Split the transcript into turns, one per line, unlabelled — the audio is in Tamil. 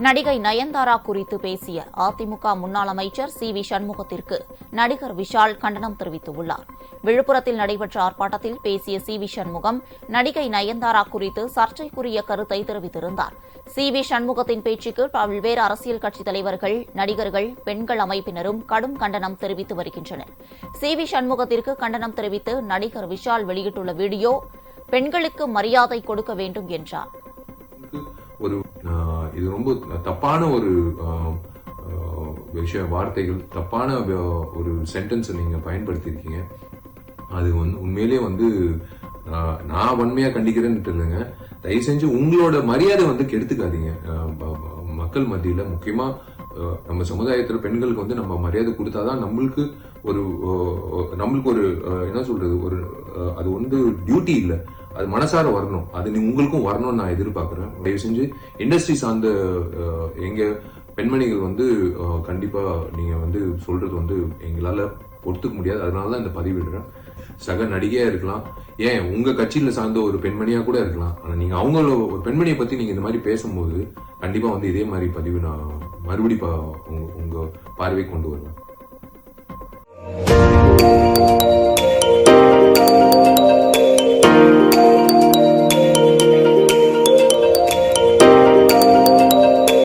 நடிகை நயன்தாரா குறித்து பேசிய அதிமுக முன்னாள் அமைச்சர் சி.வி. சண்முகத்திற்கு நடிகர் விஷால் கண்டனம் தெரிவித்துள்ளார். விழுப்புரத்தில் நடைபெற்ற ஆர்ப்பாட்டத்தில் பேசிய சி.வி. சண்முகம் நடிகை நயன்தாரா குறித்து சர்ச்சைக்குரிய கருத்தை தெரிவித்திருந்தார். சி.வி. சண்முகத்தின் பேச்சுக்கு பல்வேறு அரசியல் கட்சித் தலைவர்கள், நடிகர்கள், பெண்கள் அமைப்பினரும் கடும் கண்டனம் தெரிவித்து வருகின்றனர். சி.வி. சண்முகத்திற்கு கண்டனம் தெரிவித்து நடிகர் விஷால் வெளியிட்டுள்ள வீடியோ, பெண்களுக்கு மரியாதை கொடுக்க வேண்டும் என்றார்.
இது ரொம்ப தப்பான ஒரு வார்த்தைகள், தப்பான ஒரு சென்டென்ஸ் நீங்க பயன்படுத்தியிருக்கீங்க. அது உண்மையிலேயே நான் வன்மையா கண்டிக்கிறேன்னு இல்லைங்க. தயவு செஞ்சு உங்களோட மரியாதை கெடுத்துக்காதீங்க. மக்கள் மத்தியில, முக்கியமா நம்ம சமுதாயத்துல பெண்களுக்கு நம்ம மரியாதை கொடுத்தாதான் நம்மளுக்கு ஒரு என்ன சொல்றது, அது டியூட்டி இல்ல, அது மனசார வரணும். அது உங்களுக்கும் வரணும்னு நான் எதிர்பார்க்கிறேன். தயவு செஞ்சு இண்டஸ்ட்ரி சார்ந்த எங்க பெண்மணிகள் கண்டிப்பா நீங்க சொல்றது எங்களால ஒத்துக்க முடியாது. அதனாலதான் இந்த பதிவிடுறேன். சக நடிகையா இருக்கலாம், ஏன் உங்க கட்சியில சார்ந்த ஒரு பெண்மணியா கூட இருக்கலாம். ஆனா நீங்க அவங்கள ஒரு பெண்மணியை பத்தி நீங்க இந்த மாதிரி பேசும்போது கண்டிப்பா இதே மாதிரி பதிவு நான் மறுபடி உங்க பார்வை கொண்டு வருவேன்.